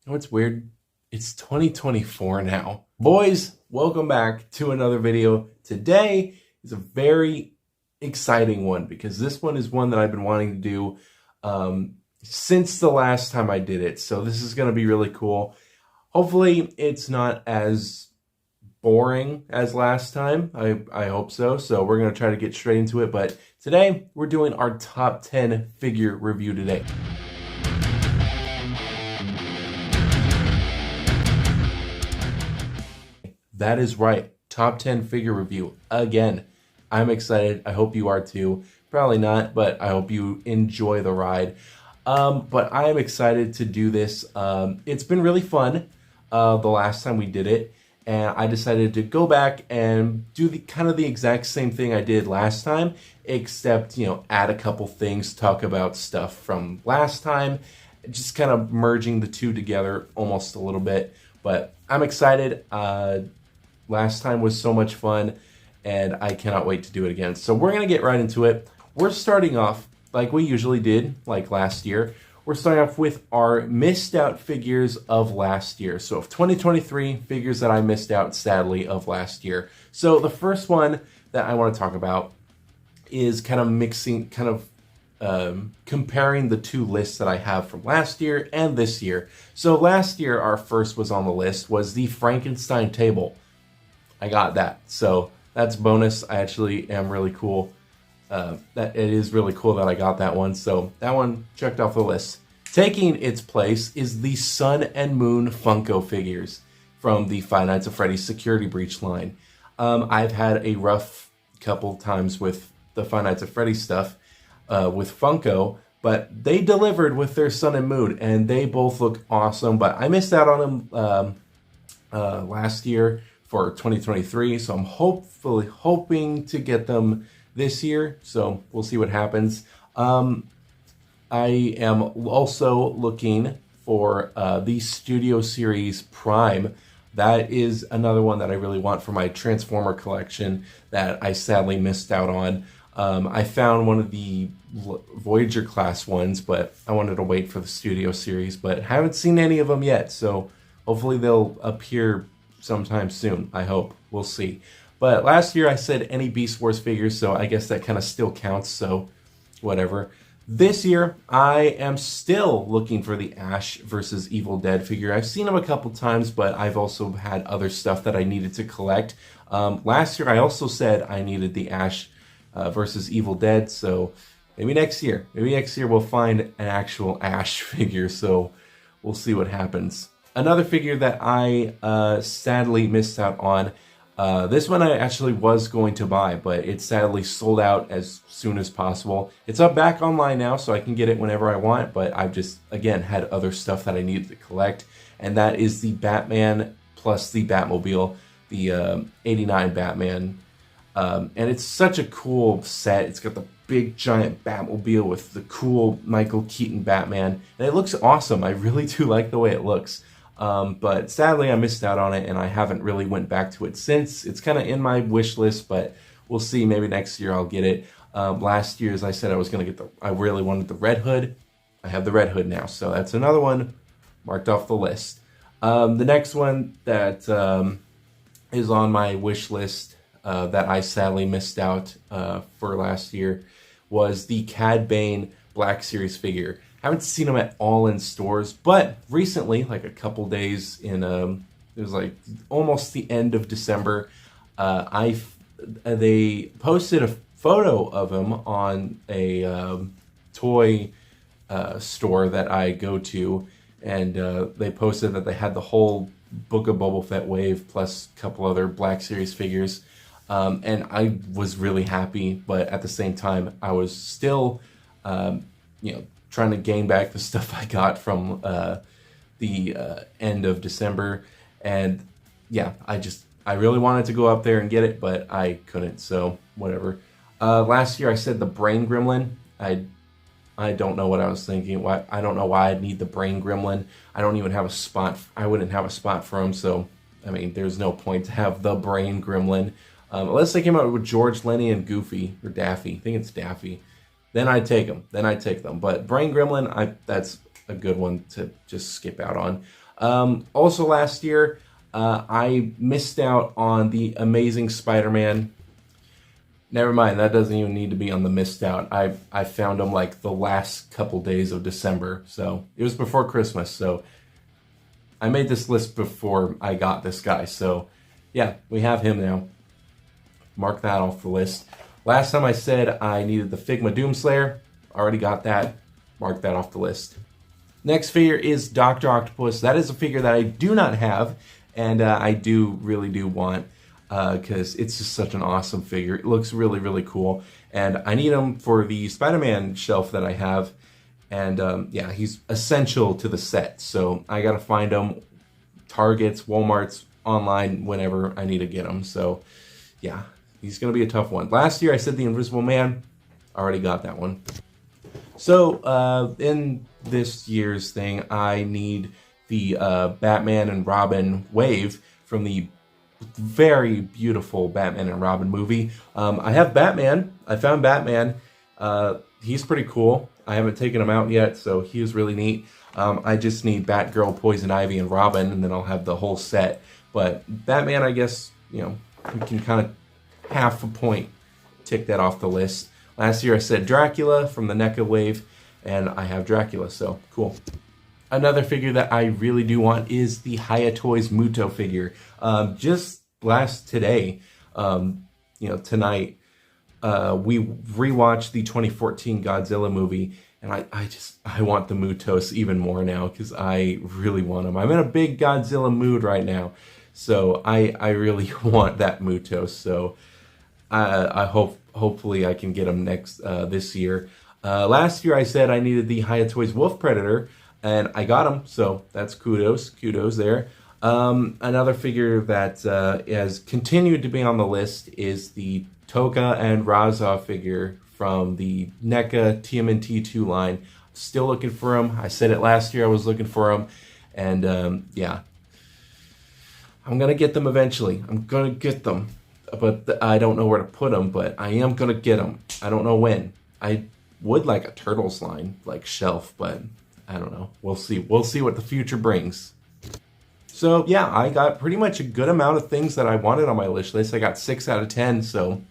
know what's weird? It's 2024 now. Boys, welcome back to another video. Today is a very exciting one because this one is one that I've been wanting to do since the last time I did it. So this is going to be really cool. Hopefully it's not as boring as last time. I hope so. So we're going to try to get straight into it. But today we're doing our top 10 figure review today. That is right. Top 10 figure review again. I'm excited. I hope you are too. Probably not, but I hope you enjoy the ride. But I am excited to do this. It's been really fun the last time we did it. And I decided to go back and do the exact same thing I did last time, except, add a couple things, talk about stuff from last time, just kind of merging the two together almost a little bit. But I'm excited. Last time was so much fun, and I cannot wait to do it again. So we're going to get right into it. We're starting off like we usually did, like last year. We're starting off with our missed out figures of last year. So of 2023 figures that I missed out, sadly, of last year. So the first one that I want to talk about is comparing the two lists that I have from last year and this year. So last year, our first was on the list was the Frankenstein table. I got that. So that's bonus. I actually am really cool. That it is really cool that I got that one. So that one checked off the list. Taking its place is the Sun and Moon Funko figures from the Five Nights at Freddy's Security Breach line. I've had a rough couple times with the Five Nights at Freddy's stuff with Funko, but they delivered with their Sun and Moon, and they both look awesome. But I missed out on them last year for 2023, so I'm hoping to get them this year, so we'll see what happens. I am also looking for the Studio Series Prime. That is another one that I really want for my Transformer collection that I sadly missed out on. I found one of the Voyager class ones, but I wanted to wait for the Studio Series, but haven't seen any of them yet, so hopefully they'll appear sometime soon. I hope. We'll see. But last year I said any Beast Wars figures, so I guess that kind of still counts, so whatever. This year, I am still looking for the Ash versus Evil Dead figure. I've seen him a couple times, but I've also had other stuff that I needed to collect. Last year I also said I needed the Ash versus Evil Dead, so maybe next year. Maybe next year we'll find an actual Ash figure, so we'll see what happens. Another figure that I sadly missed out on, this one I actually was going to buy, but it sadly sold out as soon as possible. It's up back online now, so I can get it whenever I want, but I've just, again, had other stuff that I needed to collect, and that is the Batman plus the Batmobile, the 89 Batman. And it's such a cool set. It's got the big giant Batmobile with the cool Michael Keaton Batman, and it looks awesome. I really do like the way it looks. But sadly I missed out on it, and I haven't really went back to it since. It's kind of in my wish list, but we'll see. Maybe next year I'll get it. Last year, as I said, I really wanted the Red Hood. I have the Red Hood now, so that's another one marked off the list. The next one that is on my wish list that I sadly missed out for last year was the Cad Bane Black Series figure. Haven't seen them at all in stores, but recently, like a couple days in, it was like almost the end of December, they posted a photo of him on a toy store that I go to, and they posted that they had the whole Book of Boba Fett wave plus a couple other Black Series figures, and I was really happy, but at the same time, I was still, trying to gain back the stuff I got from the end of December. And yeah, I really wanted to go up there and get it, but I couldn't, so whatever. Last year I said the Brain Gremlin. I don't know what I was thinking. I don't know why I'd need the Brain Gremlin. I don't even have a spot. I wouldn't have a spot for him, so I mean, there's no point to have the Brain Gremlin. Unless they came out with George, Lenny, and Goofy, or Daffy. I think it's Daffy. Then I'd take them. But Brain Gremlin, that's a good one to just skip out on. Also last year, I missed out on the Amazing Spider-Man. Never mind, that doesn't even need to be on the missed out. I found him like the last couple days of December, so it was before Christmas, so I made this list before I got this guy, so yeah, we have him now. Mark that off the list. Last time I said I needed the Figma Doomslayer, already got that, mark that off the list. Next figure is Dr. Octopus. That is a figure that I do not have, and I really do want, because it's just such an awesome figure. It looks really, really cool, and I need him for the Spider-Man shelf that I have, and yeah, he's essential to the set, so I gotta find him, Targets, Walmarts, online, whenever I need to get him, so yeah, he's gonna be a tough one. Last year I said the Invisible Man, already got that one. So in this year's thing, I need the Batman and Robin wave from the very beautiful Batman and Robin movie. I have Batman. I found Batman. He's pretty cool. I haven't taken him out yet, so he is really neat. I just need Batgirl, Poison Ivy, and Robin, and then I'll have the whole set. But Batman, I guess, you know, we can kind of half a point tick that off the list. Last year I said Dracula from the NECA wave, and I have Dracula, so cool. Another figure that I really do want is the Hiya Toys Muto figure. Just today, tonight, we rewatched the 2014 Godzilla movie, and I want the Mutos even more now, because I really want them. I'm in a big Godzilla mood right now, so I really want that Mutos, so hopefully I can get them this year. Last year I said I needed the Hiya Toys Wolf Predator, and I got him, so that's kudos there. Another figure that has continued to be on the list is the Toka and Raza figure from the NECA TMNT 2 line. Still looking for him. I said it last year I was looking for him, and yeah. I'm going to get them eventually. I'm going to get them. But I don't know where to put them, but I am going to get them. I don't know when. I would like a Turtles line, like shelf, but I don't know. We'll see. We'll see what the future brings. So yeah, I got pretty much a good amount of things that I wanted on my wish list. I got 6 out of 10, so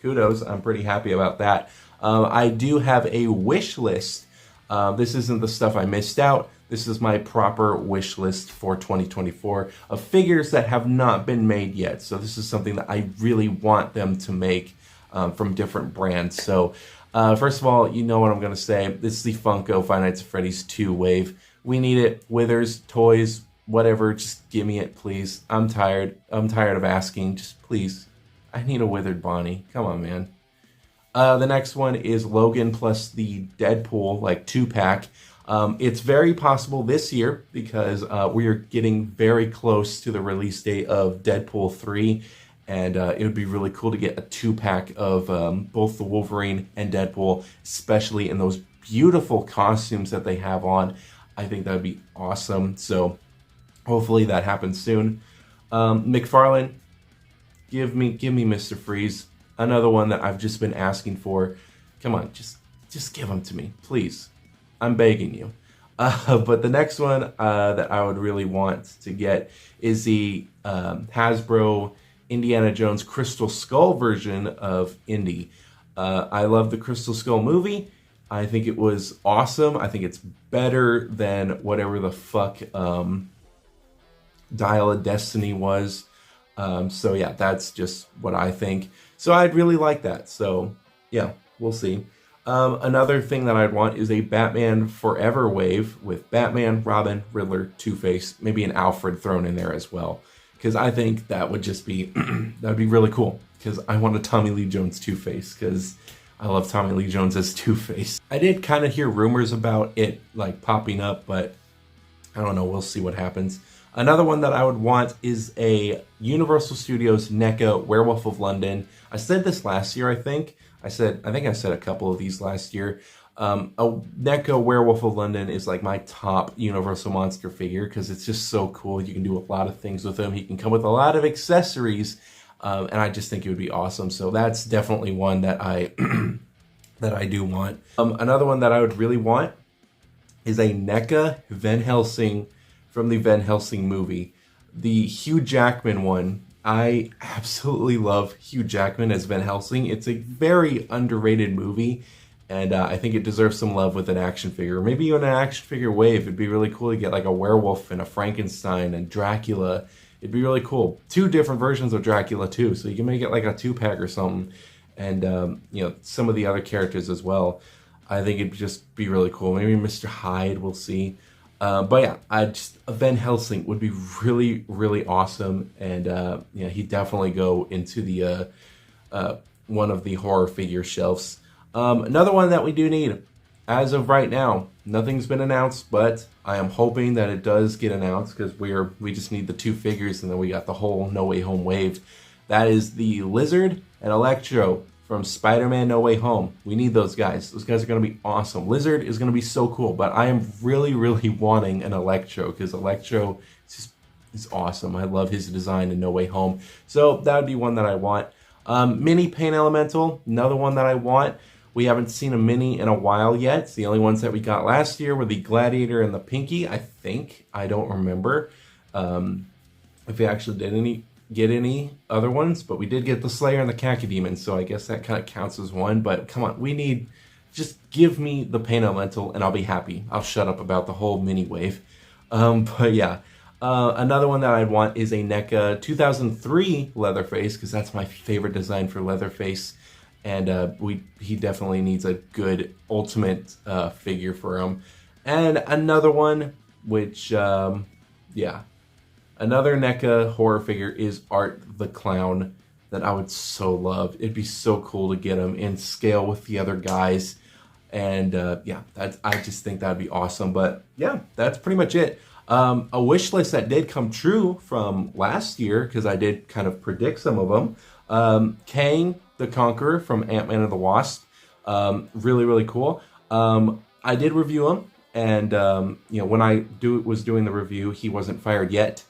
kudos. I'm pretty happy about that. I do have a wish list. This isn't the stuff I missed out. This is my proper wish list for 2024 of figures that have not been made yet. So this is something that I really want them to make from different brands. So first of all, you know what I'm going to say. This is the Funko Five Nights at Freddy's 2 wave. We need it. Withers, toys, whatever. Just give me it, please. I'm tired. I'm tired of asking. Just please. I need a Withered Bonnie. Come on, man. The next one is Logan plus the Deadpool, like 2-pack. It's very possible this year because we are getting very close to the release date of Deadpool 3, and it would be really cool to get a 2-pack of both the Wolverine and Deadpool, especially in those beautiful costumes that they have on. I think that would be awesome, so hopefully that happens soon. McFarlane, give me Mr. Freeze, another one that I've just been asking for. Come on, just give him to me, please. I'm begging you. But the next one that I would really want to get is the Hasbro Indiana Jones Crystal Skull version of Indy. I love the Crystal Skull movie. I think it was awesome. I think it's better than whatever the fuck Dial of Destiny was. So yeah, that's just what I think. So I'd really like that. So yeah, we'll see. Another thing that I'd want is a Batman Forever wave with Batman, Robin, Riddler, Two-Face, maybe an Alfred thrown in there as well. Because I think that would just be, that would be really cool. Because I want a Tommy Lee Jones Two-Face, because I love Tommy Lee Jones as Two-Face. I did kind of hear rumors about it like popping up, but I don't know, we'll see what happens. Another one that I would want is a Universal Studios NECA Werewolf of London. I said this last year, I think. I think I said a couple of these last year. A NECA Werewolf of London is like my top Universal monster figure because it's just so cool. You can do a lot of things with him. He can come with a lot of accessories, and I just think it would be awesome. So that's definitely one that I that I do want. Another one that I would really want is a NECA Van Helsing from the Van Helsing movie. The Hugh Jackman one. I absolutely love Hugh Jackman as Van Helsing. It's a very underrated movie, and I think it deserves some love with an action figure. Maybe even an action figure wave. It'd be really cool to get like a werewolf and a Frankenstein and Dracula. It'd be really cool. 2 different versions of Dracula too, so you can make it like a 2-pack or something. And some of the other characters as well. I think it'd just be really cool. Maybe Mr. Hyde, we'll see. But yeah, a Van Helsing would be really, really awesome, and he'd definitely go into the one of the horror figure shelves. Another one that we do need, as of right now, nothing's been announced, but I am hoping that it does get announced because we just need the 2 figures, and then we got the whole No Way Home wave. That is the Lizard and Electro from Spider-Man No Way Home. We need those guys. Those guys are going to be awesome. Lizard is going to be so cool, but I am really, really wanting an Electro because Electro is awesome. I love his design in No Way Home. So that would be one that I want. Mini Paint Elemental, another one that I want. We haven't seen a mini in a while yet. The only ones that we got last year were the Gladiator and the Pinky, I think. I don't remember if we actually did get any other ones, but we did get the Slayer and the Cacodemon, so I guess that kind of counts as one. But come on, just give me the Paint Elemental and I'll be happy. I'll shut up about the whole mini wave. But yeah, another one that I'd want is a NECA 2003 Leatherface, because that's my favorite design for Leatherface, and he definitely needs a good ultimate figure for him. And another one, which another NECA horror figure is Art the Clown that I would so love. It'd be so cool to get him in scale with the other guys. And I just think that'd be awesome. But yeah, that's pretty much it. A wish list that did come true from last year, because I did kind of predict some of them. Kang the Conqueror from Ant-Man and the Wasp. Really, really cool. I did review him. And when I was doing the review, he wasn't fired yet.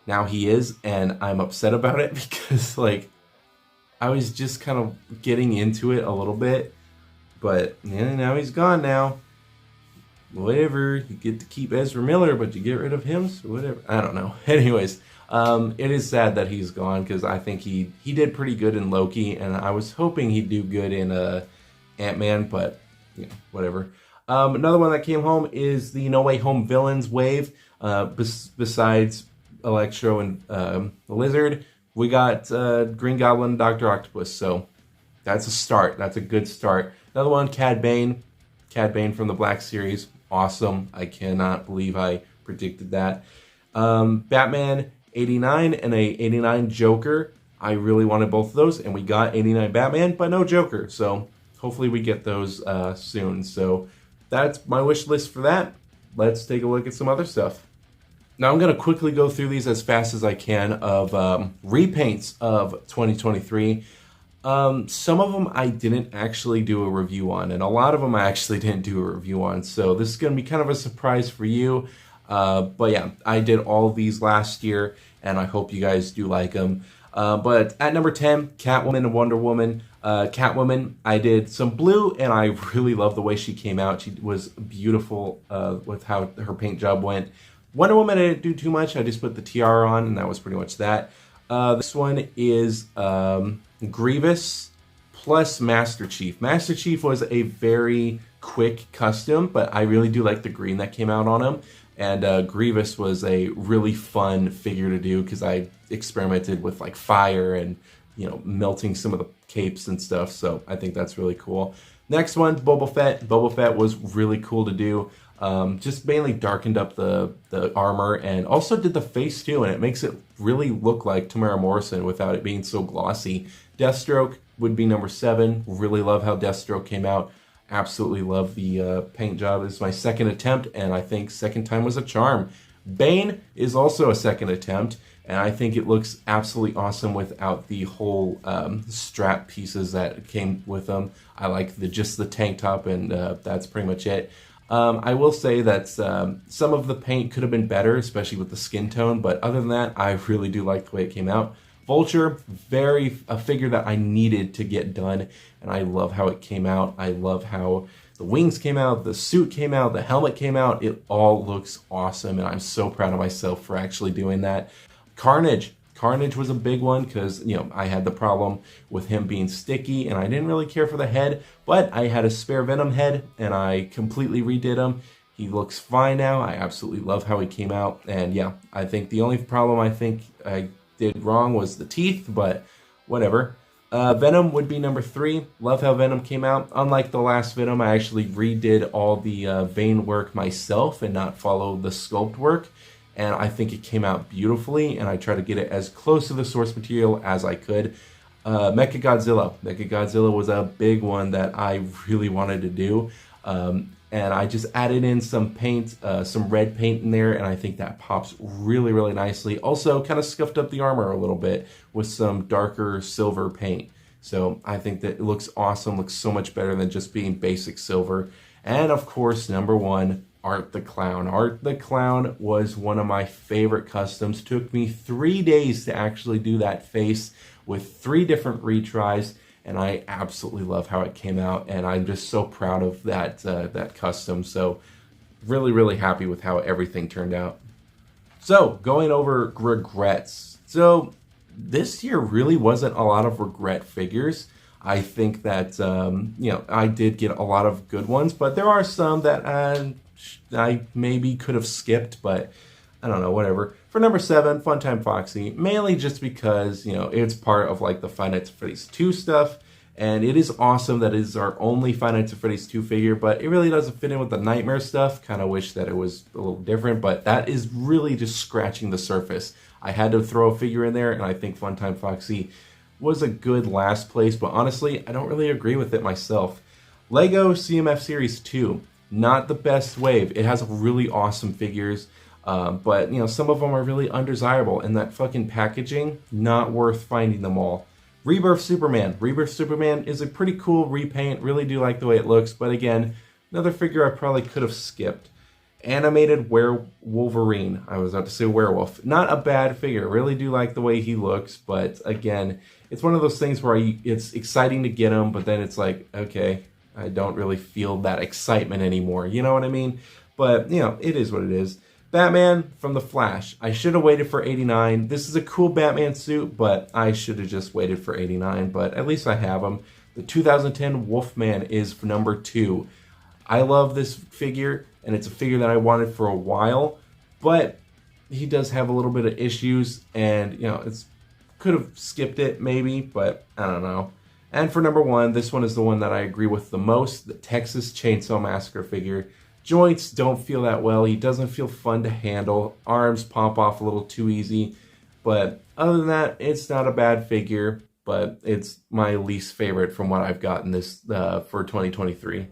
Now he is, and I'm upset about it because, I was just kind of getting into it a little bit, but now he's gone now. Whatever, you get to keep Ezra Miller, but you get rid of him, so whatever. I don't know. Anyways, it is sad that he's gone because I think he did pretty good in Loki, and I was hoping he'd do good in Ant-Man, but whatever. Another one that came home is the No Way Home Villains wave. Besides Electro and the Lizard, we got Green Goblin and Dr. Octopus, so that's a start. That's a good start. Another one, Cad Bane from the Black Series, awesome. I cannot believe I predicted that. Batman 89 and a 89 Joker. I really wanted both of those, and we got 89 Batman, but no Joker, so hopefully we get those soon. So that's my wish list for that. Let's take a look at some other stuff. Now I'm going to quickly go through these as fast as I can of repaints of 2023. Some of them I didn't actually do a review on, and a lot of them I actually didn't do a review on. So this is going to be kind of a surprise for you. But yeah, I did all of these last year, and I hope you guys do like them. But at number 10, Catwoman and Wonder Woman. Catwoman, I did some blue, and I really love the way she came out. She was beautiful with how her paint job went. Wonder Woman, I didn't do too much. I just put the tiara on, and that was pretty much that. This one is Grievous plus Master Chief. Master Chief was a very quick custom, but I really do like the green that came out on him. And Grievous was a really fun figure to do because I experimented with like fire and melting some of the capes and stuff. So I think that's really cool. Next one, Boba Fett. Boba Fett was really cool to do. Just mainly darkened up the armor and also did the face too, and it makes it really look like Tamara Morrison without it being so glossy. Deathstroke would be number 7. Really love how Deathstroke came out. Absolutely love the paint job. This is my second attempt, and I think second time was a charm. Bane is also a second attempt, and I think it looks absolutely awesome without the whole strap pieces that came with them. I like just the tank top, and that's pretty much it. I will say that some of the paint could have been better, especially with the skin tone, but other than that, I really do like the way it came out. Vulture, a figure that I needed to get done, and I love how it came out. I love how The wings came out, the suit came out, the helmet came out. It all looks awesome, and I'm so proud of myself for actually doing that. Carnage. Carnage was a big one because, I had the problem with him being sticky, and I didn't really care for the head, but I had a spare Venom head, and I completely redid him. He looks fine now. I absolutely love how he came out, and yeah, I think the only problem I think I did wrong was the teeth, but whatever. Venom would be number 3. Love how Venom came out. Unlike the last Venom, I actually redid all the vein work myself and not follow the sculpt work. And I think it came out beautifully, and I tried to get it as close to the source material as I could. Mechagodzilla. Mechagodzilla was a big one that I really wanted to do. And I just added in some paint, some red paint in there, and I think that pops really, really nicely. Also, kind of scuffed up the armor a little bit with some darker silver paint. So I think that it looks awesome, looks so much better than just being basic silver. And of course, number 1, Art the Clown. Art the Clown was one of my favorite customs. Took me 3 days to actually do that face with 3 different retries. And I absolutely love how it came out, and I'm just so proud of that custom. So really, really happy with how everything turned out. So going over regrets. So this year really wasn't a lot of regret figures. I think that, I did get a lot of good ones, but there are some that I maybe could have skipped, but I don't know, whatever. For number 7, Funtime Foxy, mainly just because, it's part of like the Five Nights at Freddy's 2 stuff, and it is awesome that it is our only Five Nights at Freddy's 2 figure, but it really doesn't fit in with the Nightmare stuff. Kind of wish that it was a little different, but that is really just scratching the surface. I had to throw a figure in there, and I think Funtime Foxy was a good last place, but honestly, I don't really agree with it myself. Lego CMF Series 2, not the best wave. It has really awesome figures, but some of them are really undesirable, and that fucking packaging, not worth finding them all. Rebirth Superman. Rebirth Superman is a pretty cool repaint. Really do like the way it looks, but again, another figure I probably could have skipped. Animated Wolverine. I was about to say werewolf. Not a bad figure. Really do like the way he looks, but again, it's one of those things where it's exciting to get him, but then it's like, okay, I don't really feel that excitement anymore. You know what I mean? But, it is what it is. Batman from The Flash. I should have waited for 89. This is a cool Batman suit, but I should have just waited for 89, but at least I have him. The 2010 Wolfman is number 2. I love this figure, and it's a figure that I wanted for a while, but he does have a little bit of issues, and, it's could have skipped it maybe, but I don't know. And for number 1, this one is the one that I agree with the most, the Texas Chainsaw Massacre figure. Joints don't feel that well. He doesn't feel fun to handle. Arms pop off a little too easy. But other than that, it's not a bad figure, but it's my least favorite from what I've gotten this for 2023.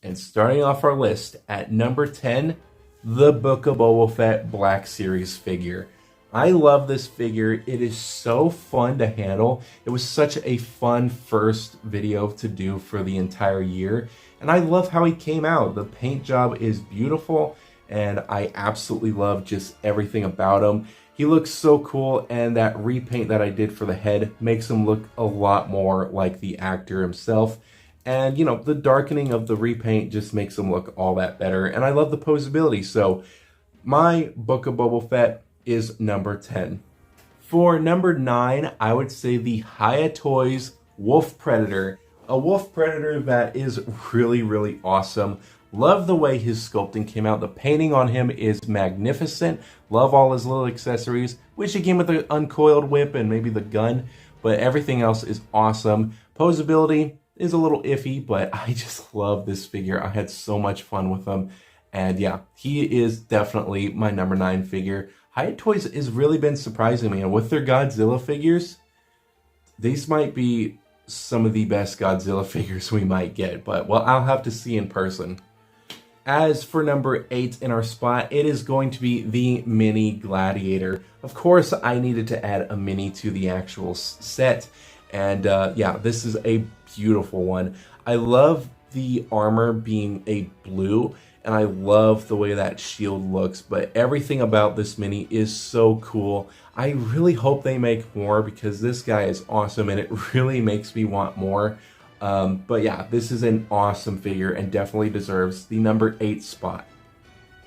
And starting off our list at number 10, the Book of Boba Fett Black Series figure. I love this figure. It is so fun to handle. It was such a fun first video to do for the entire year. And I love how he came out. The paint job is beautiful, and I absolutely love just everything about him. He looks so cool, and that repaint that I did for the head makes him look a lot more like the actor himself. And, the darkening of the repaint just makes him look all that better. And I love the posability. So my Book of Boba Fett is number 10. For number 9, I would say the Hiya Toys Wolf Predator. A Wolf Predator that is really, really awesome. Love the way his sculpting came out. The painting on him is magnificent. Love all his little accessories. Wish he came with the uncoiled whip and maybe the gun. But everything else is awesome. Posability is a little iffy, but I just love this figure. I had so much fun with him. And yeah, he is definitely my number 9 figure. Hiya Toys has really been surprising me. And with their Godzilla figures, these might be some of the best Godzilla figures we might get, but well, I'll have to see in person. As for number 8 in our spot, it is going to be the Mini Gladiator. Of course, I needed to add a mini to the actual set, and yeah, this is a beautiful one. I love the armor being a blue, and I love the way that shield looks, but everything about this mini is so cool. I really hope they make more because this guy is awesome, and it really makes me want more. But yeah, this is an awesome figure and definitely deserves the number 8 spot.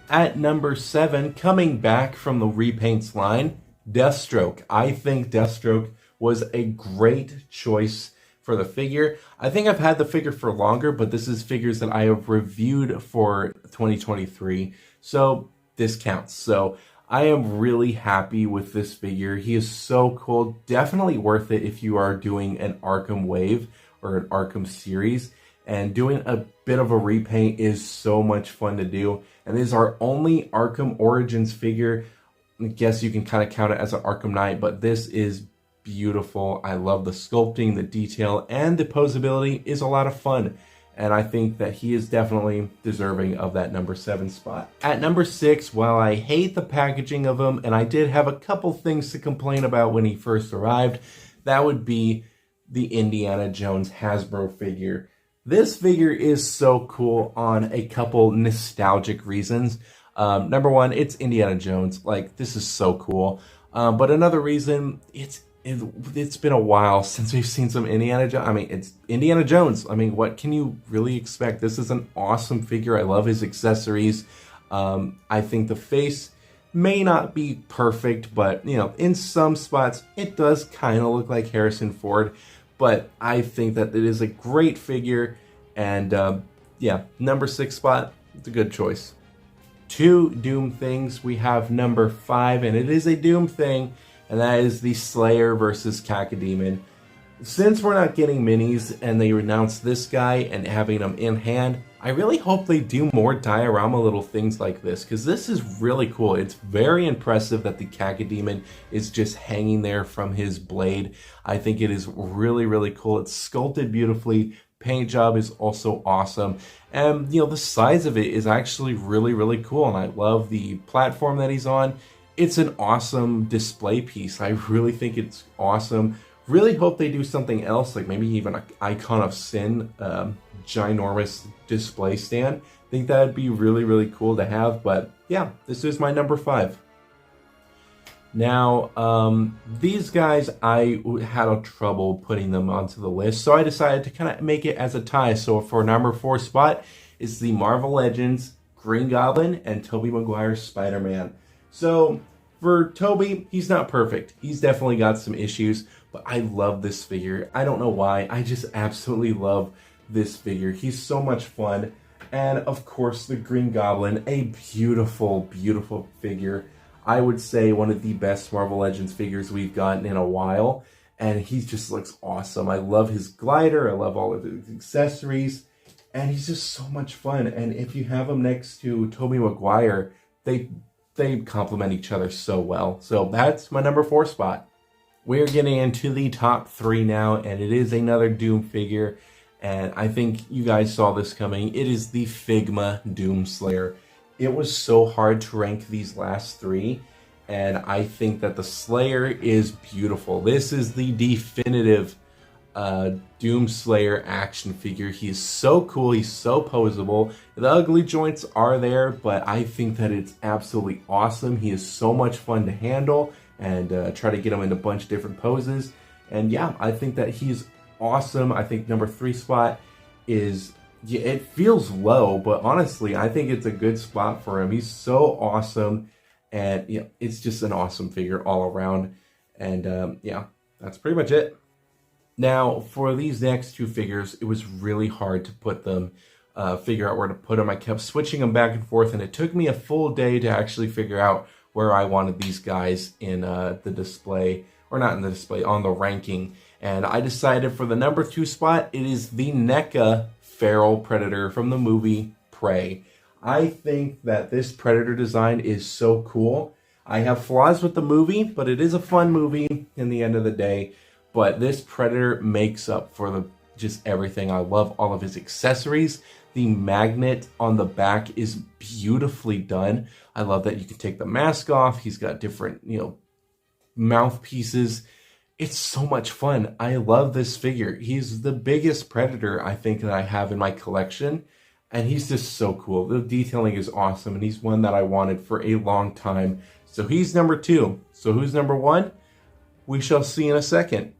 At number 7, coming back from the repaints line, Deathstroke. I think Deathstroke was a great choice for the figure. I think I've had the figure for longer, but this is figures that I have reviewed for 2023, so this counts. So I am really happy with this figure. He is so cool. Definitely worth it if you are doing an Arkham wave or an Arkham series, and doing a bit of a repaint is so much fun to do. And this is our only Arkham Origins figure. I guess you can kind of count it as an Arkham Knight, but this is beautiful. I love the sculpting, the detail, and the posability is a lot of fun. And I think that he is definitely deserving of that number 7 spot. At number 6, while I hate the packaging of him, and I did have a couple things to complain about when he first arrived, that would be the Indiana Jones Hasbro figure. This figure is so cool on a couple nostalgic reasons. Number one, it's Indiana Jones. Like, this is so cool. But another reason, it's been a while since we've seen some Indiana Jones. I mean, it's Indiana Jones. I mean, what can you really expect? This is an awesome figure. I love his accessories. I think the face may not be perfect, but, you know, in some spots, it does kind of look like Harrison Ford. But I think that it is a great figure, and yeah, number 6 spot, it's a good choice. 2 Doom things. We have number 5, and it is a Doom thing, and that is the Slayer versus Cacodemon. Since we're not getting minis, and they announced this guy and having them in hand, I really hope they do more diorama little things like this, because this is really cool. It's very impressive that the Cacodemon is just hanging there from his blade. I think it is really, really cool. It's sculpted beautifully. Paint job is also awesome. And, you know, the size of it is actually really, really cool. And I love the platform that he's on. It's an awesome display piece. I really think it's awesome. Really hope they do something else, like maybe even an Icon of Sin ginormous display stand. I think that'd be really, really cool to have. But yeah, this is my number 5. Now, these guys, I had a trouble putting them onto the list, so I decided to kind of make it as a tie. So for number 4 spot is the Marvel Legends Green Goblin and Tobey Maguire's Spider-Man. So for Tobey, he's not perfect. He's definitely got some issues, but I love this figure. I don't know why. I just absolutely love this figure. He's so much fun. And of course, the Green Goblin, a beautiful, beautiful figure. I would say one of the best Marvel Legends figures we've gotten in a while. And he just looks awesome. I love his glider. I love all of his accessories. And he's just so much fun. And if you have him next to Tobey Maguire, they complement each other so well. So that's my number 4 spot. We're getting into the top 3 now, and it is another Doom figure. And I think you guys saw this coming. It is the Figma Doomslayer. It was so hard to rank these last 3, and I think that the Slayer is beautiful. This is the definitive Doomslayer action figure. He is so cool. He's so posable. The ugly joints are there, but I think that it's absolutely awesome. He is so much fun to handle and try to get him in a bunch of different poses. And yeah, I think that he's awesome. I think number 3 spot is, yeah, it feels low, but honestly, I think it's a good spot for him. He's so awesome, and yeah, it's just an awesome figure all around. And yeah, that's pretty much it. Now, for these next 2 figures, it was really hard to put them, figure out where to put them. I kept switching them back and forth, and it took me a full day to actually figure out where I wanted these guys in the display, or not in the display, on the ranking. And I decided for the number 2 spot, it is the NECA Feral Predator from the movie Prey. I think that this Predator design is so cool. I have flaws with the movie, but it is a fun movie in the end of the day. but this Predator makes up for just everything. I love all of his accessories. The magnet on the back is beautifully done. I love that you can take the mask off. He's got different, mouthpieces. It's so much fun. I love this figure. He's the biggest Predator I think that I have in my collection, and he's just so cool. The detailing is awesome, and he's one that I wanted for a long time. So he's number 2. So who's number 1? We shall see in a second.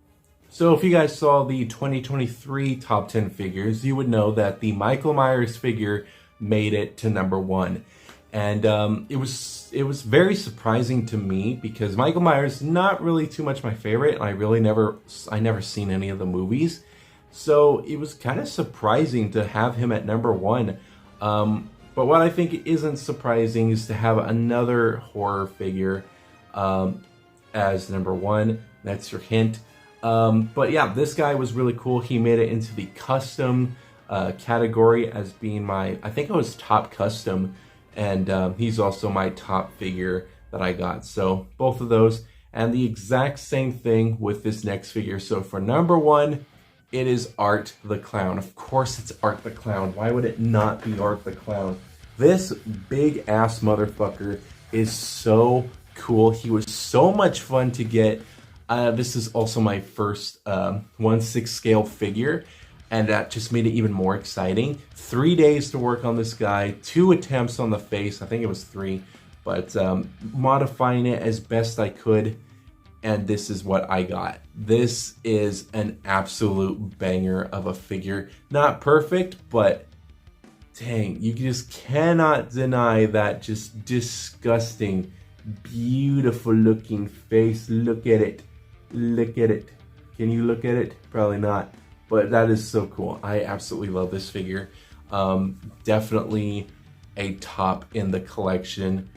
So if you guys saw the 2023 top 10 figures, you would know that the Michael Myers figure made it to number 1. And it was very surprising to me because Michael Myers is not really too much my favorite, and I never seen any of the movies. So it was kind of surprising to have him at number 1. But what I think isn't surprising is to have another horror figure as number 1. That's your hint. But yeah, this guy was really cool. He made it into the custom category as being I think it was top custom, and he's also my top figure that I got. So both of those, and the exact same thing with this next figure. So for number 1, it is Art the Clown. Of course it's Art the Clown. Why would it not be Art the Clown? This big ass motherfucker is so cool. He was so much fun to get. This is also my first 1/6 scale figure, and that just made it even more exciting. 3 days to work on this guy, 2 attempts on the face. I think it was 3, but modifying it as best I could, and this is what I got. This is an absolute banger of a figure. Not perfect, but dang, you just cannot deny that just disgusting, beautiful looking face. Look at it. Look at it. Can you look at it? Probably not, but that is so cool. I absolutely love this figure. Definitely a top in the collection.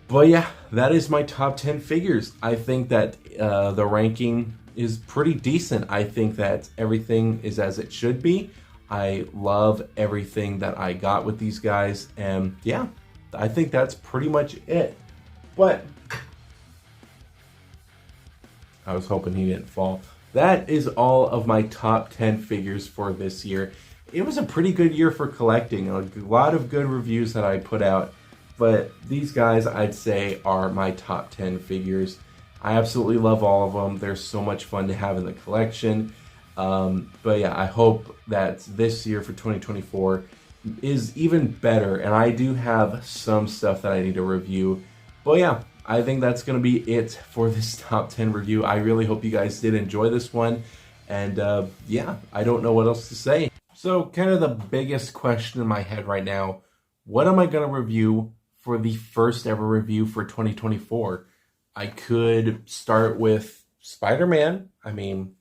But yeah, that is my top 10 figures. I think that the ranking is pretty decent. I think that everything is as it should be. I love everything that I got with these guys, and yeah, I think that's pretty much it. But I was hoping he didn't fall. That is all of my top 10 figures for this year. It was a pretty good year for collecting. A lot of good reviews that I put out. But these guys, I'd say, are my top 10 figures. I absolutely love all of them. They're so much fun to have in the collection. But yeah, I hope that this year for 2024 is even better. And I do have some stuff that I need to review. But yeah, I think that's going to be it for this top 10 review. I really hope you guys did enjoy this one. And yeah, I don't know what else to say. So kind of the biggest question in my head right now, what am I going to review for the first ever review for 2024? I could start with Spider-Man. I mean,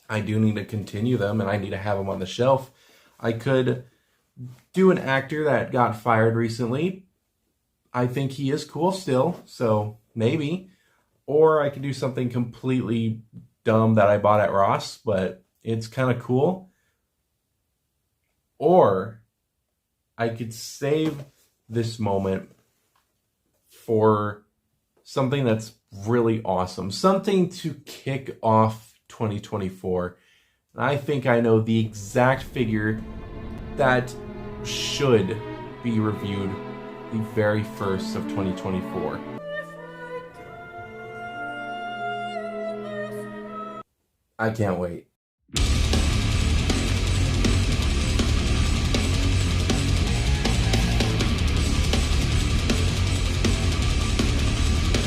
I do need to continue them and I need to have them on the shelf. I could do an actor that got fired recently. I think he is cool still, so maybe. Or I could do something completely dumb that I bought at Ross, but it's kind of cool. Or I could save this moment for something that's really awesome. Something to kick off 2024. And I think I know the exact figure that should be reviewed the very first of 2024. I can't wait.